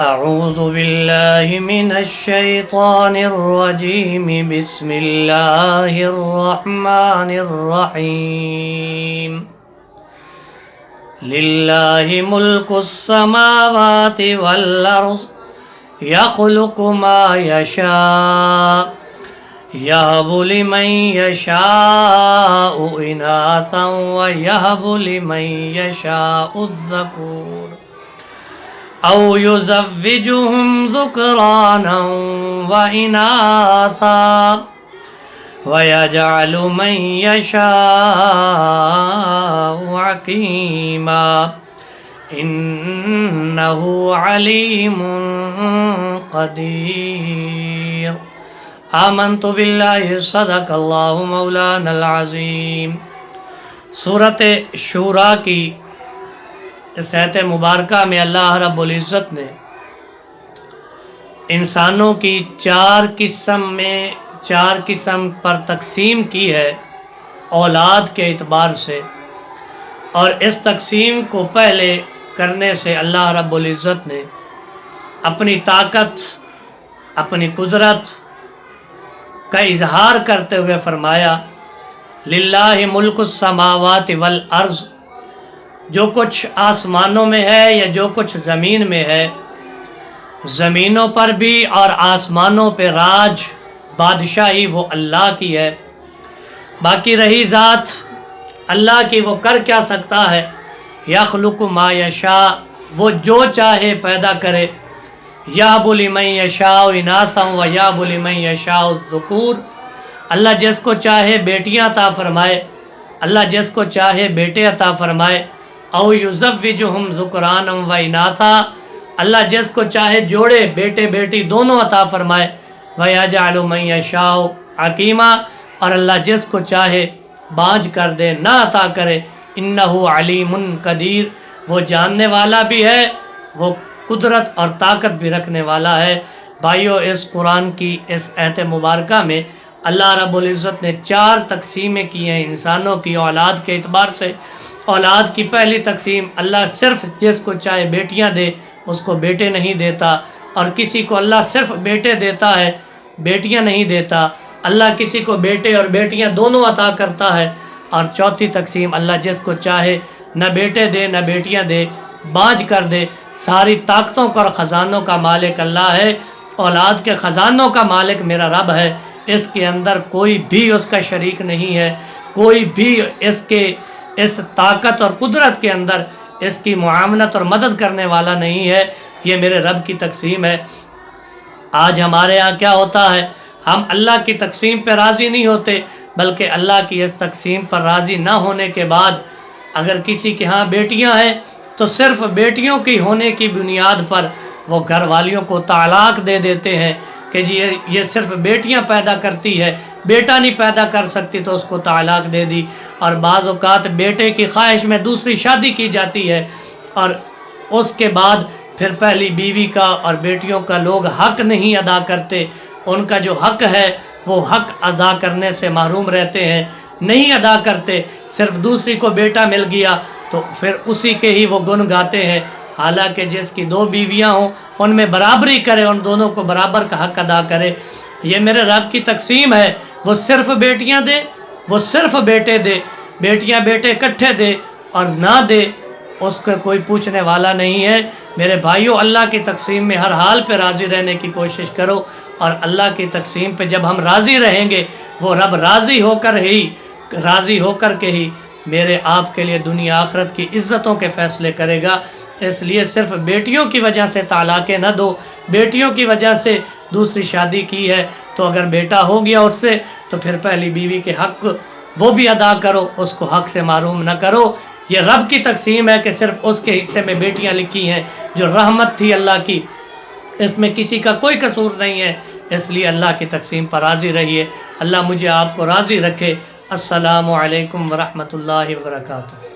أعوذ بالله من الشيطان الرجيم بسم الله الرحمن الرحيم لله ملك السماوات والأرض يخلق ما يشاء يهب لمن يشاء إناثا ويهب لمن يشاء الذكور أو يزوجهم ذكرانا وإناثا ويجعل من يشاء عقيما إنه عليم قدير آمنت بالله صدق اللہ مولانا العظیم۔ سورۃ شورى کی اس آیت مبارکہ میں اللہ رب العزت نے انسانوں کی چار قسم پر تقسیم کی ہے اولاد کے اعتبار سے، اور اس تقسیم کو پہلے کرنے سے اللہ رب العزت نے اپنی طاقت، اپنی قدرت کا اظہار کرتے ہوئے فرمایا للہ ملک السماوات والارض، جو کچھ آسمانوں میں ہے یا جو کچھ زمین میں ہے، زمینوں پر بھی اور آسمانوں پہ راج بادشاہی وہ اللہ کی ہے۔ باقی رہی ذات اللہ کی، وہ کر کیا سکتا ہے؟ یخلق ما یشاء، وہ جو چاہے پیدا کرے، یہب لمن یشاء اناثا ویہب لمن یشاء الذکور، اللہ جس کو چاہے بیٹیاں عطا فرمائے، اللہ جس کو چاہے بیٹے عطا فرمائے، او یزوجہم ذکرانا و اناثا، اللہ جس کو چاہے جوڑے بیٹے بیٹی دونوں عطا فرمائے، ویجعل من یشاء عقیما، اور اللہ جس کو چاہے بانجھ کر دے، نہ عطا کرے۔ انہ علیم قدیر، وہ جاننے والا بھی ہے، وہ قدرت اور طاقت بھی رکھنے والا ہے۔ بھائیو، اس قرآن کی اس آیت مبارکہ میں اللہ رب العزت نے چار تقسیمیں کی ہیں انسانوں کی اولاد کے اعتبار سے۔ اولاد کی پہلی تقسیم، اللہ صرف جس کو چاہے بیٹیاں دے، اس کو بیٹے نہیں دیتا، اور کسی کو اللہ صرف بیٹے دیتا ہے، بیٹیاں نہیں دیتا۔ اللہ کسی کو بیٹے اور بیٹیاں دونوں عطا کرتا ہے۔ اور چوتھی تقسیم، اللہ جس کو چاہے نہ بیٹے دے نہ بیٹیاں دے، بانجھ کر دے۔ ساری طاقتوں کا اور خزانوں کا مالک اللہ ہے، اولاد کے خزانوں کا مالک میرا رب ہے۔ اس کے اندر کوئی بھی اس کا شریک نہیں ہے، کوئی بھی اس طاقت اور قدرت کے اندر اس کی معاونت اور مدد کرنے والا نہیں ہے۔ یہ میرے رب کی تقسیم ہے۔ آج ہمارے ہاں کیا ہوتا ہے؟ ہم اللہ کی تقسیم پہ راضی نہیں ہوتے، بلکہ اللہ کی اس تقسیم پر راضی نہ ہونے کے بعد اگر کسی کے ہاں بیٹیاں ہیں تو صرف بیٹیوں کی ہونے کی بنیاد پر وہ گھر والیوں کو طلاق دے دیتے ہیں کہ جی یہ صرف بیٹیاں پیدا کرتی ہے، بیٹا نہیں پیدا کر سکتی، تو اس کو طلاق دے دی۔ اور بعض اوقات بیٹے کی خواہش میں دوسری شادی کی جاتی ہے، اور اس کے بعد پھر پہلی بیوی کا اور بیٹیوں کا لوگ حق نہیں ادا کرتے، ان کا جو حق ہے وہ حق ادا کرنے سے محروم رہتے ہیں، نہیں ادا کرتے۔ صرف دوسری کو بیٹا مل گیا تو پھر اسی کے ہی وہ گن گاتے ہیں، حالانکہ جس کی دو بیویاں ہوں ان میں برابری کرے، ان دونوں کو برابر کا حق ادا کرے۔ یہ میرے رب کی تقسیم ہے، وہ صرف بیٹیاں دے، وہ صرف بیٹے دے، بیٹیاں بیٹے اکٹھے دے اور نہ دے، اس کو کوئی پوچھنے والا نہیں ہے۔ میرے بھائیوں، اللہ کی تقسیم میں ہر حال پہ راضی رہنے کی کوشش کرو، اور اللہ کی تقسیم پہ جب ہم راضی رہیں گے، وہ رب راضی ہو کر کے ہی میرے آپ کے لیے دنیا آخرت کی عزتوں کے فیصلے کرے گا۔ اس لیے صرف بیٹیوں کی وجہ سے طلاقیں نہ دو، بیٹیوں کی وجہ سے دوسری شادی کی ہے تو اگر بیٹا ہو گیا اس سے تو پھر پہلی بیوی کے حق وہ بھی ادا کرو، اس کو حق سے محروم نہ کرو۔ یہ رب کی تقسیم ہے کہ صرف اس کے حصے میں بیٹیاں لکھی ہیں، جو رحمت تھی اللہ کی، اس میں کسی کا کوئی قصور نہیں ہے۔ اس لیے اللہ کی تقسیم پر راضی رہیے۔ اللہ مجھے آپ کو راضی رکھے۔ السلام علیکم ورحمۃ اللہ وبرکاتہ۔